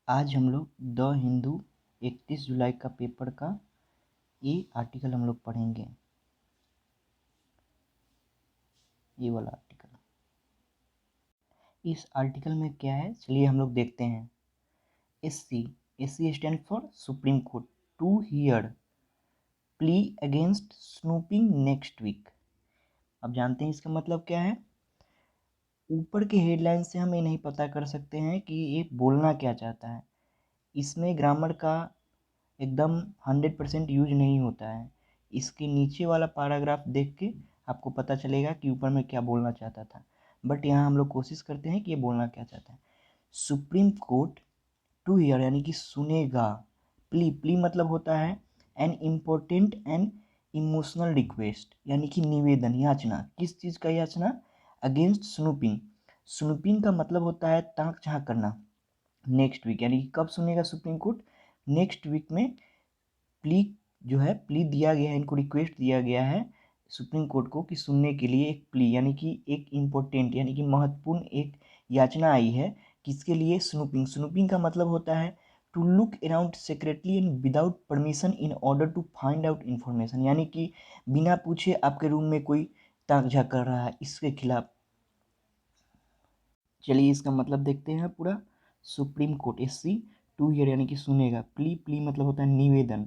आज हम लोग द हिंदू 31 जुलाई का पेपर का ये आर्टिकल हम लोग पढ़ेंगे। ये वाला आर्टिकल, इस आर्टिकल में क्या है चलिए हम लोग देखते हैं। SC stand for Supreme Court to hear plea against snooping next week. अब जानते हैं इसका मतलब क्या है। ऊपर के हेडलाइन से हम ये नहीं पता कर सकते हैं कि ये बोलना क्या चाहता है। इसमें ग्रामर का एकदम 100% यूज नहीं होता है। इसके नीचे वाला पैराग्राफ देख के आपको पता चलेगा कि ऊपर में क्या बोलना चाहता था, बट यहाँ हम लोग कोशिश करते हैं कि ये बोलना क्या चाहता है। सुप्रीम कोर्ट टू हियर यानी कि सुनेगा। प्ली मतलब होता है an important and emotional request, यानी कि निवेदन, याचना। किस चीज़ का याचना? Against snooping. स्नूपिंग का मतलब होता है ताक झाँक करना। नेक्स्ट वीक यानी कि कब सुनेगा सुप्रीम कोर्ट? नेक्स्ट वीक में प्ली जो है, प्ली दिया गया है, इनको रिक्वेस्ट दिया गया है सुप्रीम कोर्ट को कि सुनने के लिए एक प्ली यानी कि एक इम्पोर्टेंट यानी कि महत्वपूर्ण एक याचना आई है। किसके लिए? स्नूपिंग। स्नूपिंग का मतलब होता है to look around secretly and without permission in order to find out information, यानी कि बिना पूछे आपके रूम में कोई ताक झाँक कर रहा है, इसके खिलाफ। चलिए इसका मतलब देखते हैं पूरा। Supreme Court SC to hear यानी कि सुनेगा। प्ली मतलब होता है निवेदन।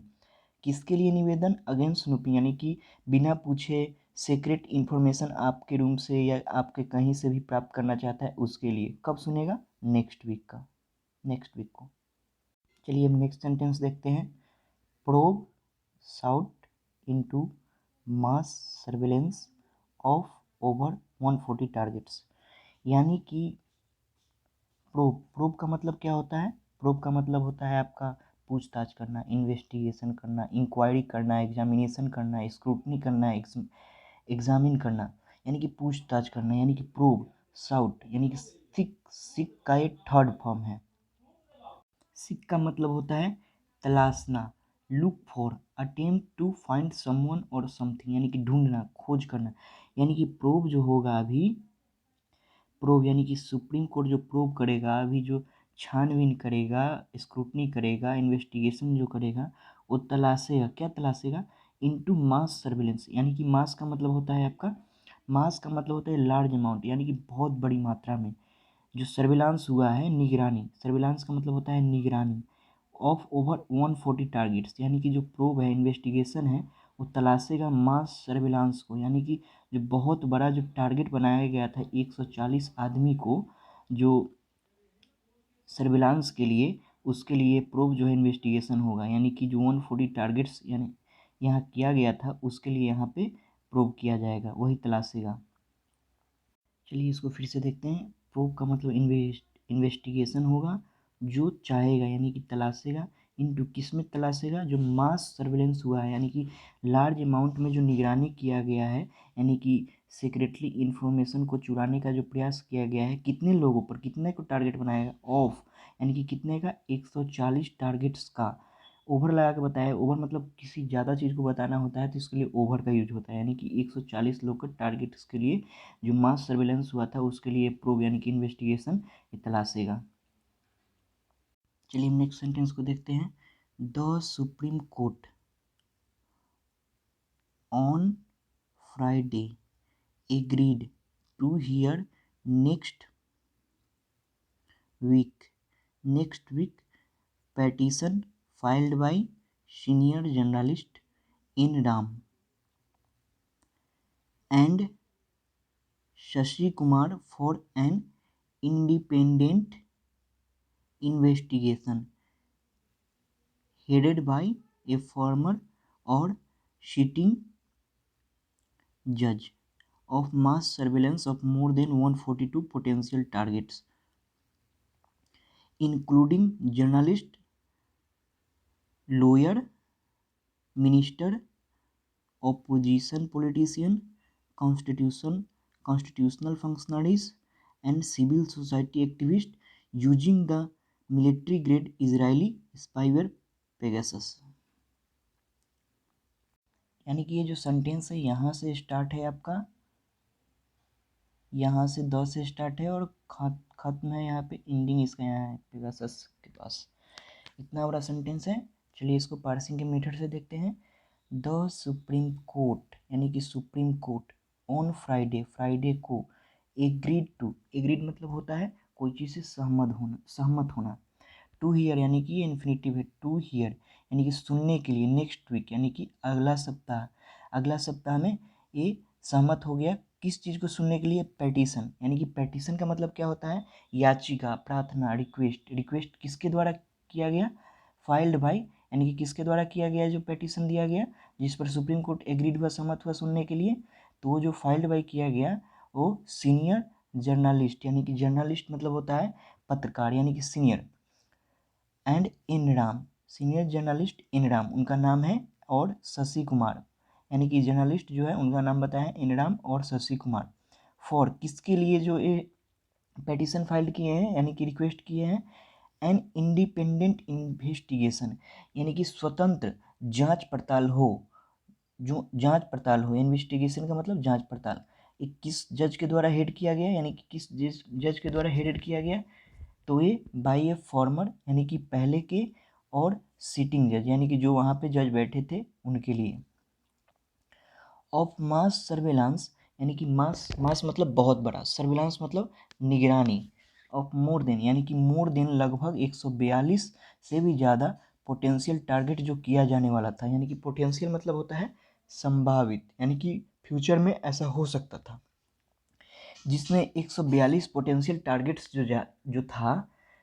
किसके लिए निवेदन? अगेंस्ट स्नूपिंग यानी कि बिना पूछे सीक्रेट इन्फॉर्मेशन आपके रूम से या आपके कहीं से भी प्राप्त करना चाहता है, उसके लिए। कब सुनेगा? नेक्स्ट वीक को। चलिए हम नेक्स्ट सेंटेंस देखते हैं। Probe sought into mass surveillance of over 140 targets, यानी कि प्रोब का मतलब क्या होता है? प्रोब का मतलब होता है आपका पूछताछ करना, इन्वेस्टिगेशन करना, इंक्वायरी करना, एग्जामिनेशन करना, स्क्रूटनी करना, एग्जामिन करना, यानी कि पूछताछ करना, यानी कि प्रोब। साउट यानी कि सिक का एक थर्ड फॉर्म है। सिक का मतलब होता है तलाशना, look for, attempt to find someone और समथिंग, यानी कि ढूंढना, खोज करना। यानी कि प्रोब जो होगा अभी, प्रोब यानी कि सुप्रीम कोर्ट जो प्रोब करेगा, अभी जो छानबीन करेगा, स्क्रूटनी करेगा, इन्वेस्टिगेशन जो करेगा, वो तलाशेगा। क्या तलाशेगा? इनटू मास सर्विलेंस, यानी कि मास का मतलब होता है आपका, मास का मतलब होता है लार्ज अमाउंट, यानी कि बहुत बड़ी मात्रा में जो सर्विलांस हुआ है, निगरानी। सर्विलांस का मतलब होता है निगरानी ऑफ ओवर 140 टारगेट्स, यानी कि जो प्रोब है, इन्वेस्टिगेशन है, वो तलाशेगा मास सर्विलांस को, यानी कि जो बहुत बड़ा जो टारगेट बनाया गया था 140 आदमी को जो सर्विलांस के लिए, उसके लिए प्रोब जो है इन्वेस्टिगेशन होगा। यानी कि जो 140 टारगेट्स यानी यहाँ किया गया था, उसके लिए यहाँ पे प्रोब किया जाएगा, वही तलाशेगा। चलिए इसको फिर से देखते हैं। प्रोब का मतलब इन्वेस्टिगेशन होगा, जो चाहेगा यानी कि तलाशेगा। इनटू किस में तलाशेगा? जो मास सर्वेलेंस हुआ है, यानी कि लार्ज अमाउंट में जो निगरानी किया गया है, यानी कि सीक्रेटली इन्फॉर्मेशन को चुराने का जो प्रयास किया गया है। कितने लोगों पर, कितने को टारगेट बनाएगा? ऑफ यानी कि कितने का? 140 टारगेट्स का। ओवर लगा के बताया। ओवर मतलब किसी ज़्यादा चीज़ को बताना होता है तो इसके लिए ओवर का यूज होता है, यानी कि 140 लोग का टारगेट के लिए जो मास सर्वेलेंस हुआ था, उसके लिए प्रोब यानी कि इन्वेस्टिगेशन तलाशेगा। चलिए हम नेक्स्ट सेंटेंस को देखते हैं। The Supreme Court on Friday agreed to hear next week petition filed by senior journalist in Ram and Shashi Kumar for an independent investigation headed by a former or sitting judge of mass surveillance of more than 142 potential targets, including journalist, lawyer, minister, opposition politician, constitutional functionaries, and civil society activists using the military-grade Israeli spyware Pegasus। यानी कि ये जो sentence है, यहाँ से start है आपका, यहाँ से 10 से स्टार्ट है और खत्म है यहाँ पे, एंडिंग इसका यहाँ है पेगासस के पास। इतना बड़ा सेंटेंस है। चलिए इसको पार्सिंग के मेथड से देखते हैं। द सुप्रीम कोर्ट यानी कि supreme Court on Friday, Friday को, एग्रीड मतलब होता है कोई चीज़ से सहमत होना। टू हियर यानी कि इन्फिनेटिव है, टू हियर यानी कि सुनने के लिए, नेक्स्ट वीक यानी कि अगला सप्ताह, अगला सप्ताह में ये सहमत हो गया किस चीज़ को सुनने के लिए, पेटिशन यानी कि पेटिशन का मतलब क्या होता है, याचिका, प्रार्थना, रिक्वेस्ट। रिक्वेस्ट किसके द्वारा किया गया, फाइल्ड बाय यानी कि किसके द्वारा किया गया जो पेटिशन दिया गया जिस पर सुप्रीम कोर्ट एग्रीड हुआ, सहमत हुआ सुनने के लिए, तो वो जो फाइल्ड बाय किया गया वो सीनियर जर्नलिस्ट यानी कि जर्नलिस्ट मतलब होता है पत्रकार यानी कि सीनियर, एंड इनराम, सीनियर जर्नलिस्ट इनराम उनका नाम है, और शशि कुमार यानी कि जर्नलिस्ट जो है उनका नाम बताएं इनराम और शशि कुमार। फॉर किसके लिए जो ये पेटिशन फाइल किए हैं यानी कि रिक्वेस्ट किए हैं, एन इंडिपेंडेंट इन्वेस्टिगेशन यानी कि स्वतंत्र जांच पड़ताल हो, जो जांच पड़ताल हो, इन्वेस्टिगेशन का मतलब जांच पड़ताल। ये किस जज के द्वारा हेड किया गया यानी कि किस जज के द्वारा हेडेड किया गया, तो ये बाई ए फॉर्मर यानी कि पहले के, और सिटिंग जज यानी कि जो वहाँ पे जज बैठे थे उनके लिए। ऑफ मास सर्वेलांस यानी कि मास मतलब बहुत बड़ा, सर्वेलांस मतलब निगरानी, ऑफ मोर देन यानी कि मोर देन लगभग 142 से भी ज़्यादा पोटेंशियल टारगेट जो किया जाने वाला था, यानी कि पोटेंशियल मतलब होता है संभावित यानी कि फ्यूचर में ऐसा हो सकता था, जिसमें 142 पोटेंशियल टारगेट्स जो था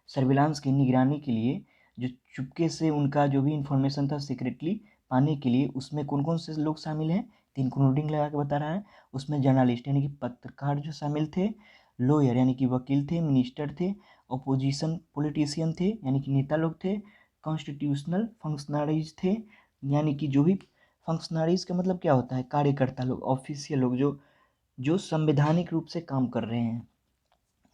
सर्विलांस की निगरानी के लिए, जो चुपके से उनका जो भी इंफॉर्मेशन था सीक्रेटली पाने के लिए, उसमें कौन कौन से लोग शामिल हैं, 3 कोडिंग लगा के बता रहा है। उसमें जर्नलिस्ट यानी कि पत्रकार जो शामिल थे, लॉयर यानी कि वकील थे, मिनिस्टर थे, अपोजिशन पॉलिटिशियन थे यानी कि नेता लोग थे, कॉन्स्टिट्यूशनल फंक्शनरीज थे यानी कि जो भी फंक्शनरीज का मतलब क्या होता है, कार्यकर्ता लोग, ऑफिशियल लोग जो संवैधानिक रूप से काम कर रहे हैं,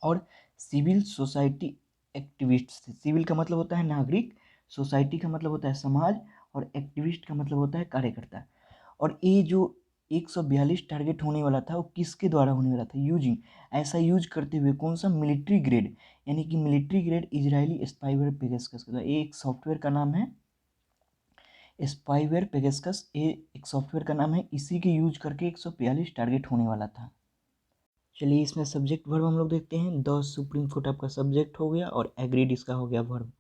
और सिविल सोसाइटी एक्टिविस्ट। सिविल का मतलब होता है नागरिक, सोसाइटी का मतलब होता है समाज, और एक्टिविस्ट का मतलब होता है कार्यकर्ता। और ये जो 142 टारगेट होने वाला था वो किसके द्वारा होने वाला था, यूजिंग, ऐसा यूज करते हुए कौन सा, मिलिट्री ग्रेड यानी कि military grade Israeli spyware Pegasus का, ये एक सॉफ्टवेयर का नाम है स्पाईवेयर पेगासस, ये एक सॉफ्टवेयर का नाम है, इसी के यूज करके 142 टारगेट होने वाला था। चलिए इसमें सब्जेक्ट वर्ब हम लोग देखते हैं। द सुप्रीम कोर्ट आपका सब्जेक्ट हो गया और एग्रीड इसका हो गया वर्ब,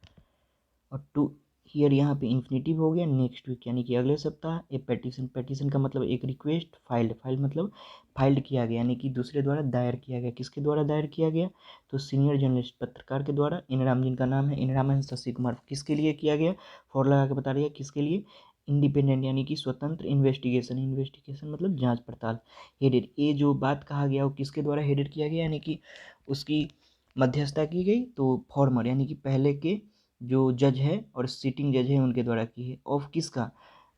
और टू हियर यहाँ पे इन्फिनेटिव हो गया, नेक्स्ट वीक यानी कि अगले सप्ताह। ए पेटिशन, पेटिशन का मतलब एक रिक्वेस्ट, फाइल्ड मतलब फाइल्ड किया गया यानी कि दूसरे द्वारा दायर किया गया। किसके द्वारा दायर किया गया, तो सीनियर जर्नलिस्ट पत्रकार के द्वारा, इनराम जिनका नाम है इनराम एंड शशि कुमार। किसके लिए किया गया, फॉर लगा के बता रही है किसके लिए, इंडिपेंडेंट यानी कि स्वतंत्र, इन्वेस्टिगेशन, इन्वेस्टिगेशन मतलब जांच पड़ताल, हेडेड, ये जो बात कहा गया वो किसके द्वारा हेडेड किया गया यानी कि उसकी मध्यस्थता की गई, तो फॉर्मर यानी कि पहले के जो जज है और सिटिंग जज है उनके द्वारा की है। ऑफ किसका,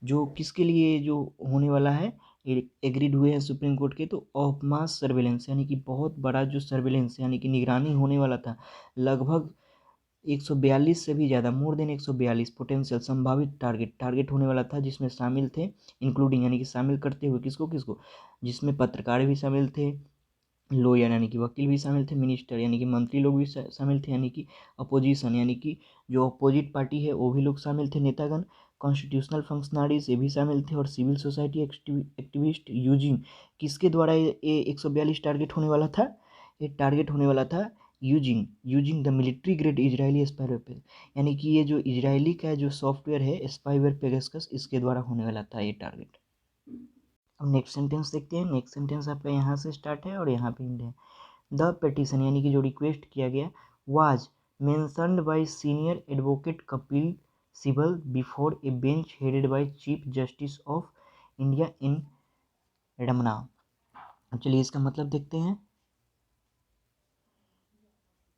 जो किसके लिए जो होने वाला है, एग्रीड हुए हैं सुप्रीम कोर्ट के, तो ऑफ मास सर्वेलेंस यानी कि बहुत बड़ा जो सर्वेलेंस यानी कि निगरानी होने वाला था, लगभग 142 से भी ज़्यादा, मोर देन 142 पोटेंशियल संभावित टारगेट होने वाला था, जिसमें शामिल थे, इंक्लूडिंग यानी कि शामिल करते हुए किसको किसको, जिसमें पत्रकार भी शामिल थे, लॉयर यानी कि वकील भी शामिल थे, मिनिस्टर यानी कि मंत्री लोग भी शामिल थे, यानी कि अपोजिशन यानी कि जो अपोजिट पार्टी है वो भी लोग शामिल थे, नेतागण, कॉन्स्टिट्यूशनल फंक्शनरीज ये भी शामिल थे, और सिविल सोसाइटी एक्टिविस्ट। यूजिंग किसके द्वारा ये 142 टारगेट होने वाला था, ये टारगेट होने वाला था using the military grade Israeli spyware, यानी कि ये जो इजरायली का जो सॉफ्टवेयर है स्पाईवेयर पेगासस, इसके द्वारा होने वाला था ये टारगेट। अब नेक्स्ट सेंटेंस देखते हैं। नेक्स्ट सेंटेंस आपका यहाँ से स्टार्ट है और यहाँ पे एंड है। द पिटीशन यानी कि जो रिक्वेस्ट किया गया, was mentioned by senior advocate Kapil Sibal before a bench headed by chief justice of India N Ramana. चलिए इसका मतलब देखते हैं।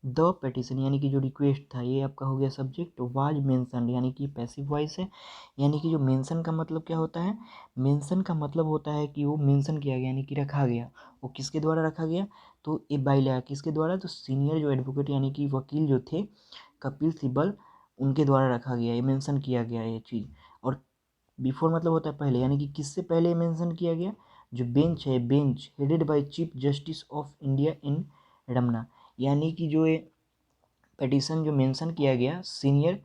द पिटीशन यानी कि जो रिक्वेस्ट था, ये आपका हो गया सब्जेक्ट, वाज मेंशन्ड यानी कि पैसिव वॉइस है, यानी कि जो मेंशन का मतलब क्या होता है, मेंशन का मतलब होता है कि वो मेंशन किया गया यानी कि रखा गया, वो किसके द्वारा रखा गया, तो ए बाय लगा किसके द्वारा, तो सीनियर जो एडवोकेट यानी कि वकील जो थे कपिल सिब्बल, उनके द्वारा रखा गया, ये मेंशन किया गया ये चीज़। और बिफोर मतलब होता है पहले, यानी कि किससे पहले मेंशन किया गया, जो बेंच है, bench headed by chief justice of India N Ramana, यानी कि जो ये पिटीशन जो मेंशन किया गया सीनियर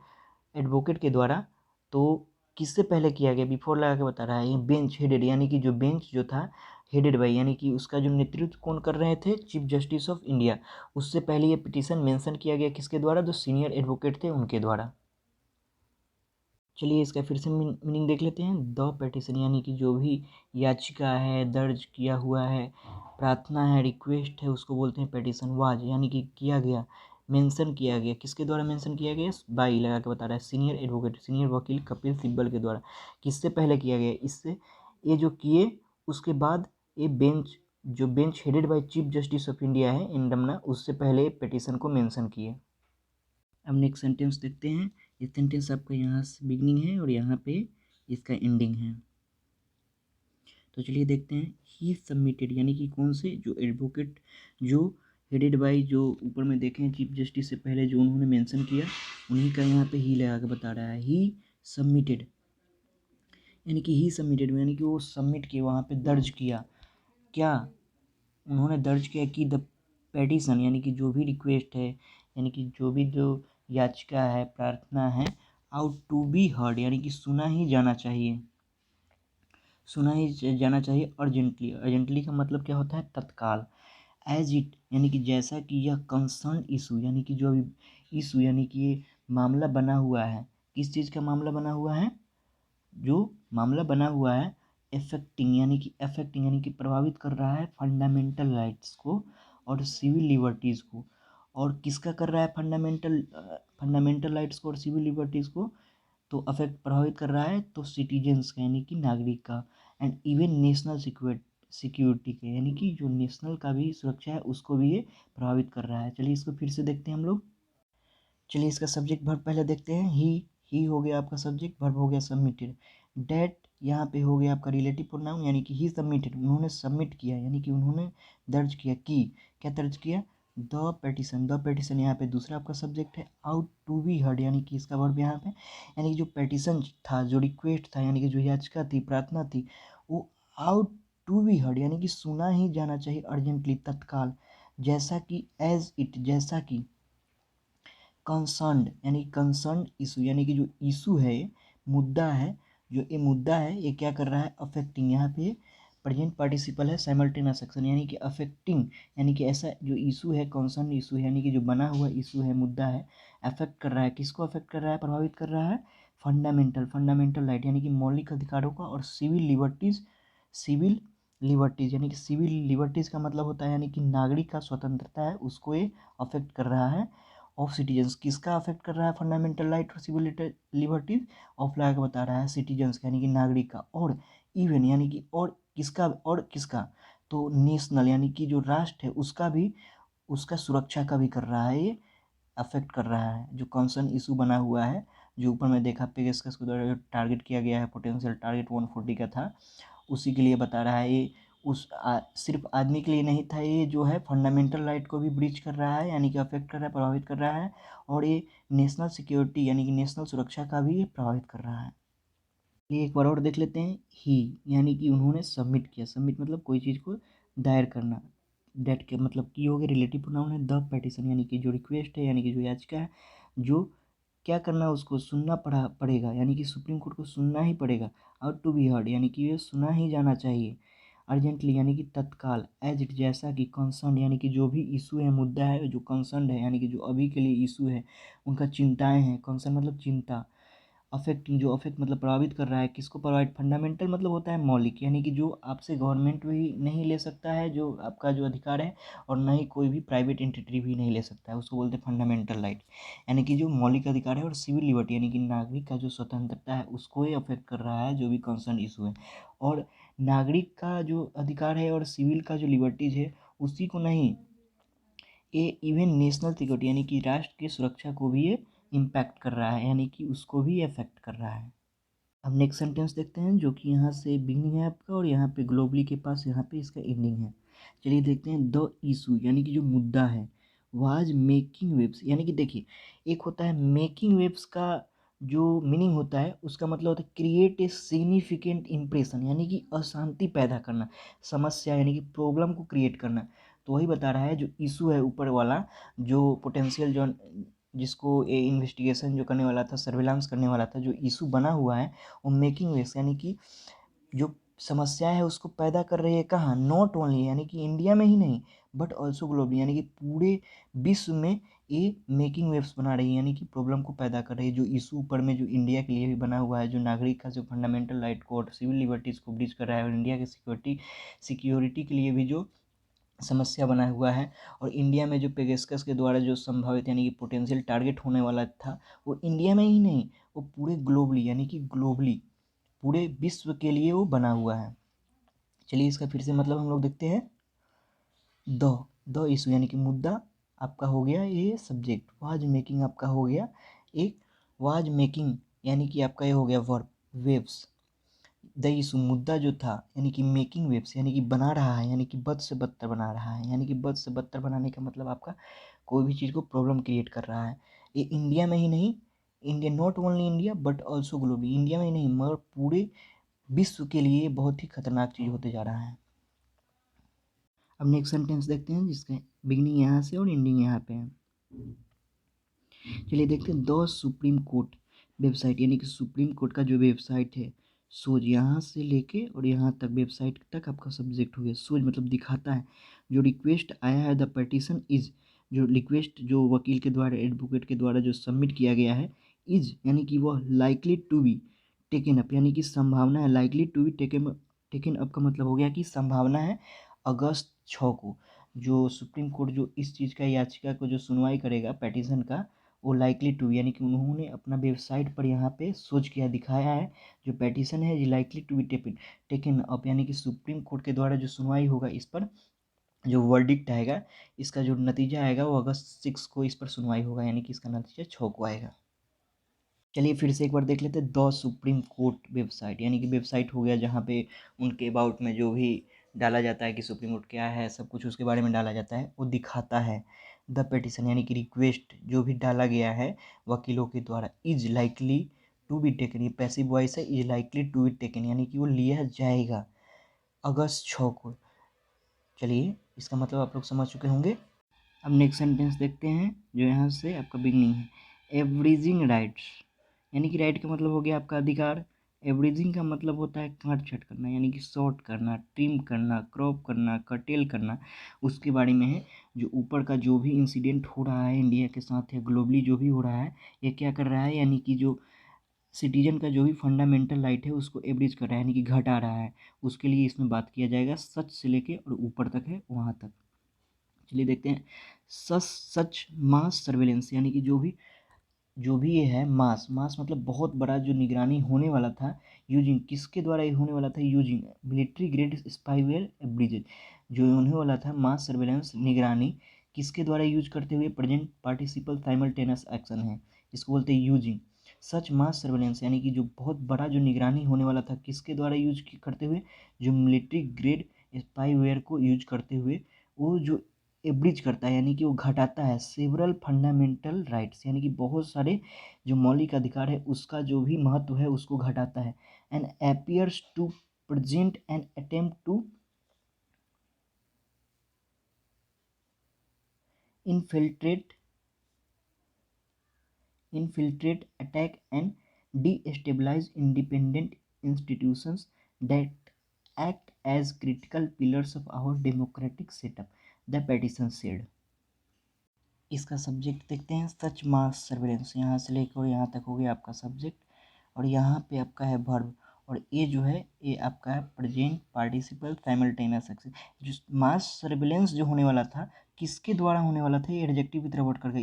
एडवोकेट के द्वारा, तो किससे पहले किया गया, बिफोर लगा के बता रहा है, ये बेंच हेडेड, यानी कि जो बेंच जो था हेडेड बाई, यानी कि उसका जो नेतृत्व कौन कर रहे थे, चीफ जस्टिस ऑफ इंडिया, उससे पहले ये पिटीशन मेंशन किया गया किसके द्वारा, जो सीनियर एडवोकेट थे उनके द्वारा। चलिए इसका फिर से मीनिंग देख लेते हैं। द पिटीशन यानी कि जो भी याचिका है, दर्ज किया हुआ है, प्रार्थना है, रिक्वेस्ट है, उसको बोलते हैं पिटीशन। वाज यानी कि किया गया, मेंशन किया गया, किसके द्वारा मेंशन किया गया, बाई लगा के बता रहा है, सीनियर एडवोकेट, सीनियर वकील कपिल सिब्बल के द्वारा। किससे पहले किया गया, इससे ये जो किए उसके बाद ये बेंच, जो bench headed by chief justice of India है इंडमना, उससे पहले पिटीशन को मेंशन किए। अब नेक्स्ट सेंटेंस देखते हैं। ये सेंटेंस आपका यहाँ से बिगनिंग है और यहाँ पे इसका एंडिंग है। तो चलिए देखते हैं। ही सबमिटेड यानी कि कौन से, जो एडवोकेट जो हेडेड बाई, जो ऊपर में देखें चीफ जस्टिस से पहले जो उन्होंने मेंशन किया, उन्हीं का यहाँ पे ही लगा के बता रहा है। ही सबमिटेड यानी कि ही सबमिटेड यानी कि वो सबमिट किया, वहाँ पे दर्ज किया, क्या उन्होंने दर्ज किया कि द पेटिशन यानी कि जो भी रिक्वेस्ट है, यानी कि जो भी जो याचिका है, प्रार्थना है, आउट टू बी हर्ड यानी कि सुना ही जाना चाहिए, सुना ही जाना चाहिए अर्जेंटली। अर्जेंटली का मतलब क्या होता है, तत्काल। एज इट यानी कि जैसा कि यह कंसर्न इशू यानी कि जो अभी इशू यानी कि ये मामला बना हुआ है, किस चीज़ का मामला बना हुआ है, जो मामला बना हुआ है अफेक्टिंग यानी कि प्रभावित कर रहा है फंडामेंटल राइट्स को और सिविल लिबर्टीज़ को। और किसका कर रहा है, फंडामेंटल राइट्स को और सिविल लिबर्टीज़ को, तो अफेक्ट प्रभावित कर रहा है तो सिटीजन्स का यानी कि नागरिक का, एंड इवन नेशनल सिक्योरिटी के यानी कि जो नेशनल का भी सुरक्षा है उसको भी ये प्रभावित कर रहा है। चलिए इसको फिर से देखते हैं हम लोग। चलिए इसका सब्जेक्ट वर्ब पहले देखते हैं। ही हो गया आपका सब्जेक्ट, वर्ब हो गया सबमिटेड। डेट यहाँ पे हो गया आपका रिलेटिव प्रोनाउन यानी कि ही सबमिटेड, उन्होंने सबमिट किया यानी कि उन्होंने दर्ज किया, की क्या दर्ज किया, द पेटिशन यहाँ पे दूसरा आपका सब्जेक्ट है। आउट टू बी हर्ड यानी कि इसका वर्ब यहाँ पे, यानी कि जो पेटिशन था, जो रिक्वेस्ट था, यानी कि जो याचिका थी, प्रार्थना थी, वो आउट टू बी हर्ड यानी कि सुना ही जाना चाहिए अर्जेंटली, तत्काल। जैसा कि एज इट जैसा कि, कंसर्न्ड यानी कंसर्न इशू यानी कि जो इशू है, मुद्दा है, जो ये मुद्दा है ये क्या कर रहा है, अफेक्टिंग, यहाँ पे प्रेजेंट पार्टिसिपल है, साइमल्टेनियस एक्शन यानी कि अफेक्टिंग, यानी कि ऐसा जो इशू है, कंसर्न इशू है, यानी कि जो बना हुआ इशू है, मुद्दा है, अफेक्ट कर रहा है, किसको अफेक्ट कर रहा है, प्रभावित कर रहा है, फंडामेंटल राइट यानी कि मौलिक अधिकारों का, और सिविल लिबर्टीज यानी कि सिविल लिबर्टीज़ का मतलब होता है यानी कि नागरिक का स्वतंत्रता है, उसको ये अफेक्ट कर रहा है। ऑफ सिटीजन्स किसका अफेक्ट कर रहा है, फंडामेंटल राइट और सिविल लिबर्टीज, ऑफ लगा के बता रहा है सिटीजन्स यानी कि नागरिक का, और इवन यानी कि और किसका, तो नेशनल यानी कि जो राष्ट्र है उसका भी, उसका सुरक्षा का भी कर रहा है, ये अफेक्ट कर रहा है। जो कंसर्न इशू बना हुआ है, जो ऊपर में देखा पेगेसकस के द्वारा जो टारगेट किया गया है, पोटेंशियल टारगेट 140 का था, उसी के लिए बता रहा है ये। सिर्फ आदमी के लिए नहीं था, ये जो है फंडामेंटल राइट को भी ब्रीच कर रहा है यानी कि अफेक्ट कर रहा है, प्रभावित कर रहा है, और ये नेशनल सिक्योरिटी यानी कि नेशनल सुरक्षा का भी ये प्रभावित कर रहा है। ये एक बार और देख लेते हैं। ही यानी कि उन्होंने सबमिट किया, सबमिट मतलब कोई चीज़ को दायर करना, डेट के मतलब की हो गया, रिलेटिव प्रोनाउन है। द पेटिशन यानी कि जो रिक्वेस्ट है, यानी कि जो याचिका है, जो क्या करना है, उसको सुनना पड़ेगा यानी कि सुप्रीम कोर्ट को सुनना ही पड़ेगा। आउट टू बी हर्ड यानी कि ये सुना ही जाना चाहिए अर्जेंटली यानी कि तत्काल। एज इट जैसा कि, कंसर्न यानी कि जो भी इशू है, मुद्दा है, जो कंसर्न है यानी कि जो अभी के लिए इशू है, उनका चिंताएं हैं, कंसर्न मतलब चिंता। अफेक्टिंग जो अफेक्ट मतलब प्रभावित कर रहा है, किसको प्रभावित, फंडामेंटल मतलब होता है मौलिक, यानी कि जो आपसे गवर्नमेंट भी नहीं ले सकता है, जो आपका जो अधिकार है, और ना ही कोई भी प्राइवेट एंटिटी भी नहीं ले सकता है, उसको बोलते हैं फंडामेंटल राइट, यानी कि जो मौलिक अधिकार है। और सिविल लिबर्टी यानी कि नागरिक का जो स्वतंत्रता है, उसको ही अफेक्ट कर रहा है, जो भी कंसर्न इशू है। और नागरिक का जो अधिकार है और सिविल का जो लिबर्टीज है, उसी को नहीं, ये इवन नेशनल सिक्योरिटी यानी कि राष्ट्र की सुरक्षा को भी ये इम्पैक्ट कर रहा है, यानी कि उसको भी अफेक्ट कर रहा है। अब नेक्स्ट सेंटेंस देखते हैं, जो कि यहाँ से बिगनिंग है आपका और यहाँ पे ग्लोबली के पास यहाँ पे इसका एंडिंग है। चलिए देखते हैं। द इशू यानी कि जो मुद्दा है, वाज मेकिंग वेव्स यानी कि देखिए, एक होता है मेकिंग वेव्स का जो मीनिंग होता है, उसका मतलब होता है क्रिएट ए सिग्निफिकेंट इम्प्रेशन यानी कि अशांति पैदा करना, समस्या यानी कि प्रॉब्लम को क्रिएट करना। तो वही बता रहा है जो इशू है ऊपर वाला, जो पोटेंशियल जो जिसको ये इन्वेस्टिगेशन जो करने वाला था, सर्विलांस करने वाला था, जो इशू बना हुआ है वो मेकिंग वेव्स यानी कि जो समस्या है उसको पैदा कर रही है कहाँ, नॉट ओनली यानी कि इंडिया में ही नहीं बट ऑल्सो ग्लोबली यानी कि पूरे विश्व में ये मेकिंग वेव्स बना रही है, यानी कि प्रॉब्लम को पैदा कर रही है। जो इशू ऊपर में जो इंडिया के लिए भी बना हुआ है, जो नागरिक का जो फंडामेंटल राइट को और सिविल लिबर्टीज़ को ब्रीच कर रहा है, और इंडिया के सिक्योरिटी के लिए भी जो समस्या बना हुआ है, और इंडिया में जो पेगासस के द्वारा जो संभावित यानी कि पोटेंशियल टारगेट होने वाला था, वो इंडिया में ही नहीं, वो पूरे ग्लोबली यानी कि ग्लोबली पूरे विश्व के लिए वो बना हुआ है। चलिए इसका फिर से मतलब हम लोग देखते हैं। द इशू यानी कि मुद्दा आपका हो गया, ये सब्जेक्ट वाज मेकिंग आपका हो गया एक, वाज मेकिंग यानी कि आपका ये हो गया वर्ब, वेव्स। द इशू मुद्दा जो था यानी कि मेकिंग वेव्स यानी कि बना रहा है, यानी कि बद से बदतर बना रहा है, यानी कि बद से बदतर बनाने का मतलब आपका कोई भी चीज़ को प्रॉब्लम क्रिएट कर रहा है। ये इंडिया में ही नहीं, India not only India but also globally, India में ही नहीं मगर पूरे विश्व के लिए बहुत ही खतरनाक चीज़ होते जा रहा है। अब नेक्स्ट सेंटेंस देखते हैं जिसके बिगनिंग यहाँ से और एंडिंग यहाँ पे है। चलिए देखते हैं। द सुप्रीम कोर्ट वेबसाइट यानी कि सुप्रीम कोर्ट का जो वेबसाइट है, सोज यहाँ से लेके और यहाँ तक वेबसाइट तक आपका सब्जेक्ट हो गया। सोज मतलब दिखाता है। जो रिक्वेस्ट आया है द पटिशन इज, जो रिक्वेस्ट जो वकील के द्वारा एडवोकेट के द्वारा जो सबमिट किया गया है, इज यानी कि वह likely to be taken up यानी कि संभावना है, likely to be taken up का मतलब हो गया कि संभावना है अगस्त 6 को जो सुप्रीम कोर्ट जो इस चीज़ का याचिका को जो सुनवाई करेगा पेटिशन का, वो लाइकली टू यानी कि उन्होंने अपना वेबसाइट पर यहाँ पे सोच किया दिखाया है जो पेटिशन है likely to be taken up यानी कि सुप्रीम कोर्ट के द्वारा जो सुनवाई होगा इस पर, जो वर्डिक्ट आएगा, इसका जो नतीजा आएगा वो अगस्त 6 को इस पर सुनवाई होगा, यानी कि इसका नतीजा 6 को आएगा। चलिए फिर से एक बार देख लेते हैं। द सुप्रीम कोर्ट वेबसाइट यानी कि वेबसाइट हो गया जहाँ पे उनके अबाउट में जो भी डाला जाता है कि सुप्रीम कोर्ट क्या है, सब कुछ उसके बारे में डाला जाता है, वो दिखाता है। द पिटिशन यानी कि रिक्वेस्ट जो भी डाला गया है वकीलों के द्वारा, is likely to be taken, ये पैसिव वॉइस है, is likely to be taken यानी कि वो लिया जाएगा अगस्त 6 को। चलिए इसका मतलब आप लोग समझ चुके होंगे। अब नेक्स्ट सेंटेंस देखते हैं जो यहाँ से आपका बिगनिंग है। एवरेजिंग राइट्स यानी कि राइट का मतलब हो गया आपका अधिकार। एवरेजिंग का मतलब होता है काट छाट करना यानी कि शॉर्ट करना, ट्रिम करना, क्रॉप करना, कटेल करना, उसके बारे में है। जो ऊपर का जो भी इंसिडेंट हो रहा है इंडिया के साथ या ग्लोबली जो भी हो रहा है, ये क्या कर रहा है यानी कि जो सिटीजन का जो भी फंडामेंटल राइट है उसको एवरेज कर रहा है यानी कि घटा रहा है, उसके लिए इसमें बात किया जाएगा। सच से लेके और ऊपर तक है वहाँ तक। चलिए देखते हैं। सच मास सर्वेलेंस यानी कि जो भी ये है मास मतलब बहुत बड़ा जो निगरानी होने वाला था, यूजिंग किसके द्वारा ये होने वाला था, using military grade spyware bridges, जो होने वाला था मास सर्वेलेंस निगरानी किसके द्वारा यूज करते हुए, प्रेजेंट पार्टिसिपल साइमल्टेनियस एक्शन है, इसको बोलते हैं यूजिंग। सच मास सर्वेलेंस यानी कि जो बहुत बड़ा जो निगरानी होने वाला था किसके द्वारा यूज करते हुए, जो मिलिट्री ग्रेड स्पाईवेयर को यूज करते हुए, वो जो एब्रिज करता है यानी कि वो घटाता है सेवरल फंडामेंटल राइट्स यानी कि बहुत सारे जो मौलिक अधिकार है उसका जो भी महत्व है उसको घटाता है। And appears to present an attempt to infiltrate attack and destabilize independent institutions that act as critical pillars of our democratic setup, the petition said। इसका सब्जेक्ट देखते हैं। सच मास सर्वेलेंस यहाँ से लेकर यहाँ तक हो गया आपका सब्जेक्ट, और यहाँ पे आपका है वर्ब, और ये जो है ये आपका है प्रेजेंट पार्टिसिपल साइमल्टेनियस एक्शन। जो मास सर्वेलेंस जो होने वाला था किसके द्वारा होने वाला था, ये एडजेक्टिव की तरफ वर्ड कर गया।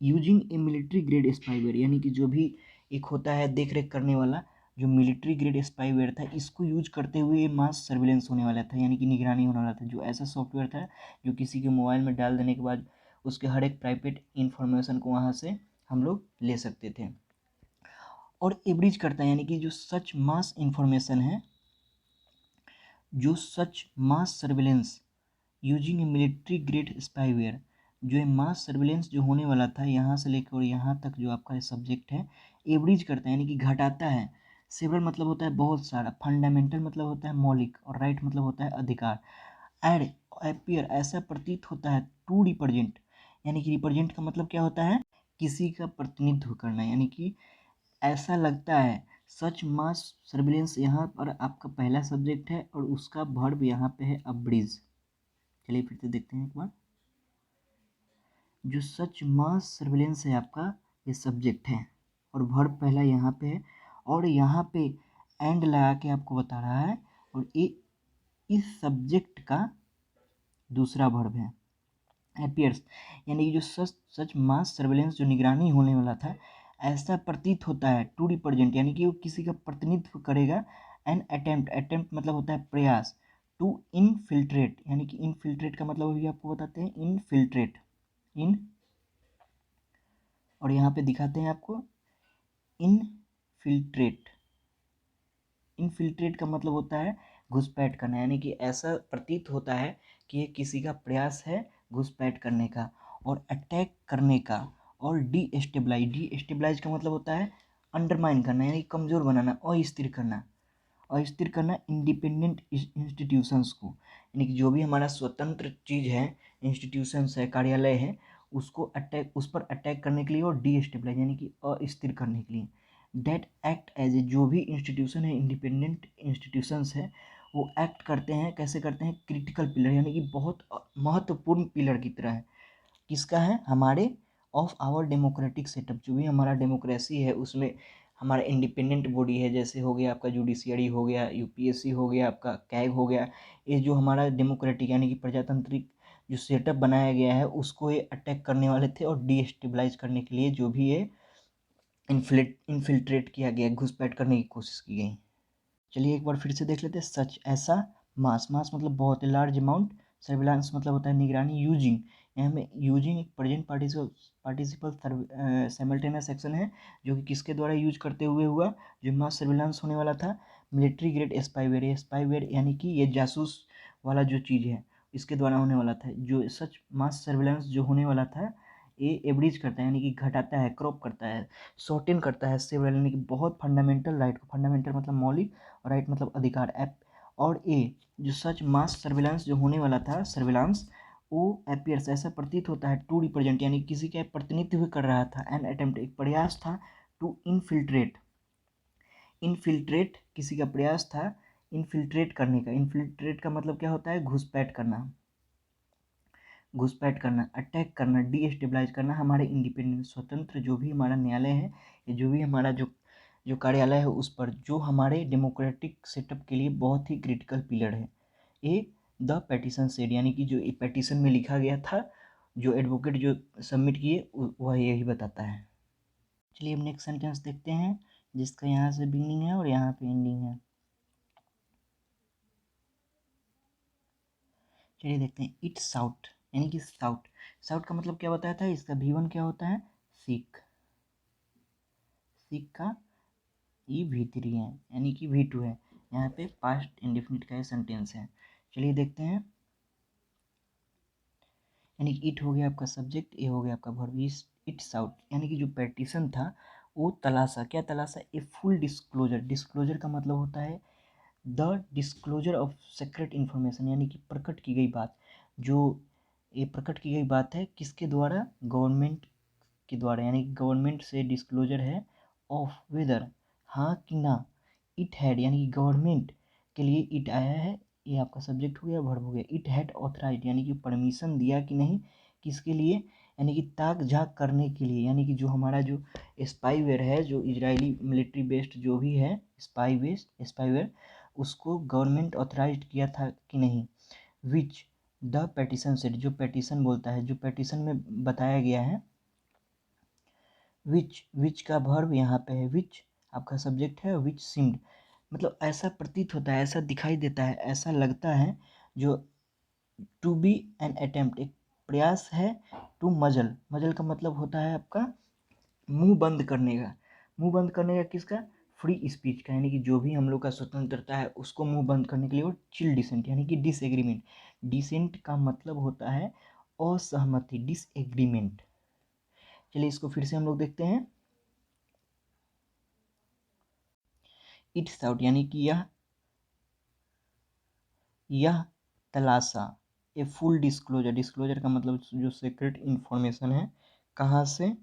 Using a military grade spyware यानी कि जो भी एक होता है देख रेख करने वाला, जो मिलिट्री ग्रेड स्पाईवेयर था इसको यूज करते हुए ये मास सर्वेलेंस होने वाला था यानी कि निगरानी होने वाला था। जो ऐसा सॉफ्टवेयर था जो किसी के मोबाइल में डाल देने के बाद उसके हर एक प्राइवेट इंफॉर्मेशन को वहाँ से हम लोग ले सकते थे। और एवरेज करता है यानी कि जो सच मास इंफॉर्मेशन है, जो such mass surveillance using a military grade spyware, जो ये मास सर्वेलेंस जो होने वाला था यहाँ से लेकर यहाँ तक जो आपका सब्जेक्ट है, एवरेज करता है यानी कि घटाता है। सेवरल मतलब होता है बहुत सारा, फंडामेंटल मतलब होता है मौलिक, और राइट मतलब होता है अधिकार। एड अपीयर ऐसा प्रतीत होता है, टू रिप्रेजेंट यानी कि रिप्रेजेंट का मतलब क्या होता है, किसी का प्रतिनिधित्व करना, यानी कि ऐसा लगता है। सच मास सर्विलेंस यहाँ पर आपका पहला सब्जेक्ट है और उसका वर्ब यहाँ पे है अब्रीज। चलिए फिर से देखते हैं एक बार। जो सच मास सर्विलेंस है आपका ये सब्जेक्ट है और वर्ब पहला यहाँ पे है और यहाँ पे एंड लगा के आपको बता रहा है और ये इस सब्जेक्ट का दूसरा वर्ब है अपीयर्स, यानी कि जो सच मास सर्वेलेंस जो निगरानी होने वाला था ऐसा प्रतीत होता है, टू रिप्रेजेंट यानी कि वो किसी का प्रतिनिधित्व करेगा, एन अटेम्प्ट मतलब होता है प्रयास, टू इनफिल्ट्रेट यानी कि इनफिल्ट्रेट का मतलब अभी आपको बताते हैं, इनफिल्ट्रेट इन और यहाँ पे दिखाते हैं आपको इनफिल्ट्रेट। इनफिल्ट्रेट का मतलब होता है घुसपैठ करना, यानी कि ऐसा प्रतीत होता है कि ये किसी का प्रयास है घुसपैठ करने का और अटैक करने का। और डी एस्टेबलाइज का मतलब होता है अंडरमाइन करना यानी कमज़ोर बनाना, अस्थिर करना इंडिपेंडेंट इंस्टीट्यूशंस को, यानी कि जो भी हमारा स्वतंत्र चीज़ है, इंस्टीट्यूशंस है, कार्यालय है, उसको अटैक उस पर अटैक करने के लिए, और डी एस्टेबलाइज यानी कि अस्थिर करने के लिए। डेट एक्ट एज ए, जो भी इंस्टीट्यूशन है, इंडिपेंडेंट इंस्टीट्यूशंस है, वो एक्ट करते हैं, कैसे करते हैं, क्रिटिकल पिलर यानी कि बहुत महत्वपूर्ण पिलर की तरह है। किसका है, हमारे ऑफ आवर डेमोक्रेटिक सेटअप, जो भी हमारा डेमोक्रेसी है उसमें हमारा इंडिपेंडेंट बॉडी है, जैसे हो गया आपका जुडिशियरी, हो गया यूपीएससी, हो गया आपका कैग, हो गया, ये जो हमारा डेमोक्रेटिक यानी कि प्रजातांत्रिक जो सेटअप बनाया गया है उसको ये अटैक करने वाले थे और डीएस्टेबलाइज करने के लिए जो भी ये इन्फिल्ट्रेट किया गया, घुसपैठ करने की कोशिश की गई। चलिए एक बार फिर से देख लेते हैं। सच ऐसा, मास मतलब बहुत है, लार्ज अमाउंट, सर्विलांस मतलब होता है निगरानी, यूजिंग यहाँ में यूजिंग एक प्रेजेंट पार्टिसिपल साइमल्टेनियस एक्शन है जो कि किसके द्वारा यूज करते हुए हुआ, जो मास सर्विलांस होने वाला था, मिलिट्री ग्रेड स्पाईवेयर यानी कि ये जासूस वाला जो चीज़ है इसके द्वारा होने वाला था। जो सच मास सर्विलांस जो होने वाला था ये एवरेज करता है यानी कि घटाता है, क्रॉप करता है, शॉर्टेन करता है सेवरल यानी कि बहुत फंडामेंटल राइट को, फंडामेंटल मतलब मौलिक और राइट मतलब अधिकार, ऐप और ए जो सच मास सर्विलांस जो होने वाला था सर्विलांस, वो अपीयर्स ऐसा प्रतीत होता है, टू रिप्रेजेंट यानी किसी का प्रतिनिधित्व कर रहा था, एन अटेम्प्ट एक प्रयास था, टू इनफिल्ट्रेट किसी का प्रयास था इनफिल्ट्रेट करने का। इनफिल्ट्रेट का मतलब क्या होता है, घुसपैठ करना, अटैक करना, डीएस्टेबलाइज करना हमारे इंडिपेंडेंट स्वतंत्र जो भी हमारा न्यायालय है या जो भी हमारा जो कार्यालय है उस पर, जो हमारे डेमोक्रेटिक सेटअप के लिए बहुत ही क्रिटिकल पिलर है। ए द पेटिशन सेड यानी कि जो पेटिशन में लिखा गया था, जो एडवोकेट जो सबमिट किए वह यही बताता है। चलिए अब नेक्स्ट सेंटेंस देखते हैं जिसका यहाँ से बिगिनिंग है और यहाँ पे एंडिंग है। चलिए देखते हैं। इट साउट यानी कि साउट का मतलब क्या बताया था, इसका V1 क्या होता है, सीक का ई V3 है यानी कि V2 है, यहाँ पे पास्ट इंडेफिनिट का सेंटेंस है। चलिए देखते हैं। यानी कि इट हो गया आपका सब्जेक्ट, ए हो गया आपका वर्ब। इट साउट यानी कि जो पेटिशन था वो तलाशा, क्या तलाशा, ए फुल डिस्क्लोजर का मतलब होता है the disclosure of secret information यानी कि प्रकट की गई बात, जो ये प्रकट की गई बात है किसके द्वारा, गवर्नमेंट के द्वारा, यानी कि गवर्नमेंट से डिस्क्लोजर है ऑफ वेदर, हाँ कि ना, इट हैड यानी कि गवर्नमेंट के लिए इट आया है, ये आपका सब्जेक्ट हो गया, वर्ब हो गया। इट हैड ऑथराइज यानी कि परमिशन दिया कि नहीं, किसके लिए, यानी कि ताक झाक करने के लिए, यानी कि जो हमारा जो स्पाईवेयर है, जो इजरायली मिलिट्री बेस्ड जो भी है स्पाईवेयर, उसको गवर्नमेंट ऑथराइज किया था कि नहीं। विच द पेटिशन सेट, जो पेटिशन बोलता है, जो पेटिशन में बताया गया है, विच का वर्ब यहाँ पे है, विच आपका सब्जेक्ट है, विच सीम्ड मतलब ऐसा प्रतीत होता है, ऐसा दिखाई देता है, ऐसा लगता है, जो टू बी एन अटेम्प्ट एक प्रयास है, टू मजल का मतलब होता है आपका मुंह बंद करने का, मुंह बंद करने का किसका, फ्री स्पीच का, यानी कि जो भी हम लोग का स्वतंत्रता है उसको मुंह बंद करने के लिए। और चिल डिसेंट यानी कि डिसएग्रीमेंट, डिसेंट का मतलब होता है असहमति, डिसएग्रीमेंट। चलिए इसको फिर से हम लोग देखते हैं। इट्स आउट यानी कि यह तलाशा, ए फुल डिस्क्लोजर, डिस्क्लोजर का मतलब जो सीक्रेट इन्फॉर्मेशन है, कहाँ से,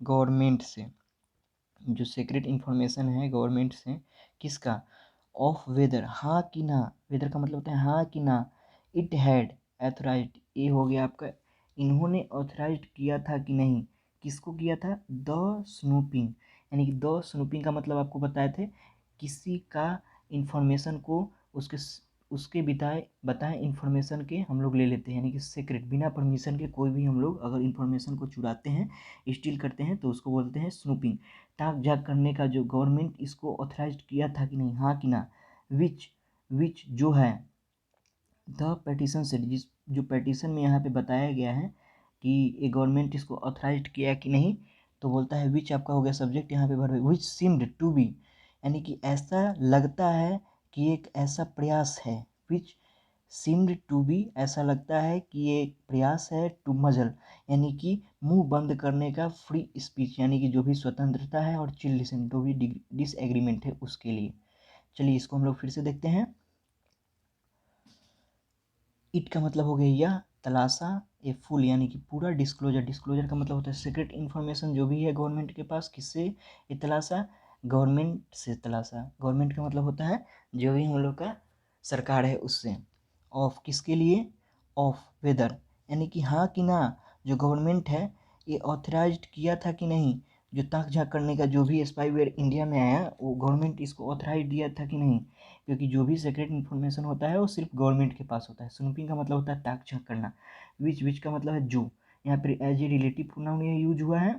गवर्नमेंट से, जो सीक्रेट इन्फॉर्मेशन है गवर्नमेंट से, किसका, ऑफ वेदर, हाँ कि ना, वेदर का मतलब होता है हाँ कि ना, इट हैड ऑथराइज्ड, ये हो गया आपका, इन्होंने ऑथराइज्ड किया था कि नहीं, किसको किया था, द स्नूपिंग, यानी कि द स्नूपिंग का मतलब आपको बताए थे, किसी का इन्फॉर्मेशन को उसके उसके बताए इन्फॉर्मेशन के हम लोग ले लेते हैं, यानी कि सीक्रेट, बिना परमिशन के कोई भी हम लोग अगर इन्फॉर्मेशन को चुराते हैं, स्टील करते हैं, तो उसको बोलते हैं स्नूपिंग। ताक झाक करने का जो गवर्नमेंट इसको ऑथराइज किया था कि नहीं, हाँ कि ना, विच जो है, द पेटिशन से, जिस जो पेटिशन में यहाँ पे बताया गया है कि ये गवर्नमेंट इसको ऑथराइज किया कि नहीं, तो बोलता है विच आपका हो गया सब्जेक्ट, यहाँ पे verb, which seemed to be, यानी कि ऐसा लगता है कि एक ऐसा प्रयास है, विच सीम्ड टू बी, ऐसा लगता है कि ये एक प्रयास है, टू मजल, यानी कि मुंह बंद करने का, फ्री स्पीच, यानी कि जो भी स्वतंत्रता है, और चिल डिसेंट, जो भी डिसएग्रीमेंट है उसके लिए। चलिए इसको हम लोग फिर से देखते हैं। इट का मतलब हो गया यह, तलाशा, ए फुल यानी कि पूरा, डिस्क्लोजर, डिस्क्लोजर का मतलब होता है सीक्रेट इन्फॉर्मेशन जो भी है गवर्नमेंट के पास, किससे ये तलाशा, गवर्नमेंट से तलाशा, गवर्नमेंट का मतलब होता है जो भी हम लोग का सरकार है उससे, ऑफ किसके लिए, ऑफ वेदर, यानी कि हाँ कि ना, जो गवर्नमेंट है ये ऑथराइज्ड किया था कि नहीं, जो ताक झाक करने का जो भी स्पाईवेयर इंडिया में आया वो गवर्नमेंट इसको ऑथराइज दिया था कि नहीं, क्योंकि जो भी सीक्रेट इन्फॉर्मेशन होता है वो सिर्फ गवर्नमेंट के पास होता है। स्नूपिंग का मतलब होता है ताक झाक करना। विच का मतलब है जो, यहाँ पर एज ए रिलेटिव प्रोनाउन ये यूज हुआ है।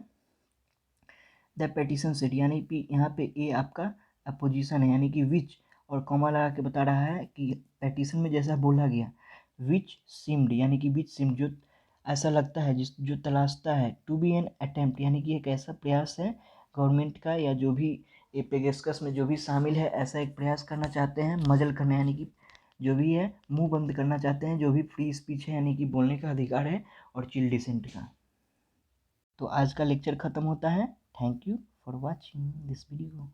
द पेटिशन सेट, यानी कि यहाँ पे ए आपका अपोजिशन है, यानी कि विच और कॉमा लगा के बता रहा है कि पेटिशन में जैसा बोला गया, विच सिम्ड, यानी कि विच सिम्ड जो ऐसा लगता है, जिस जो तलाशता है, टू बी एन अटेम्प्ट, यानी कि एक ऐसा प्रयास है गवर्नमेंट का, या जो भी ये पेगेस्कस में जो भी शामिल है, ऐसा एक प्रयास करना चाहते हैं, मजल करना, यानी कि जो भी है मुंह बंद करना चाहते हैं, जो भी फ्री स्पीच है, यानी कि बोलने का अधिकार है, और चिल डिसेंट का। तो आज का लेक्चर ख़त्म होता है। Thank you for watching this video.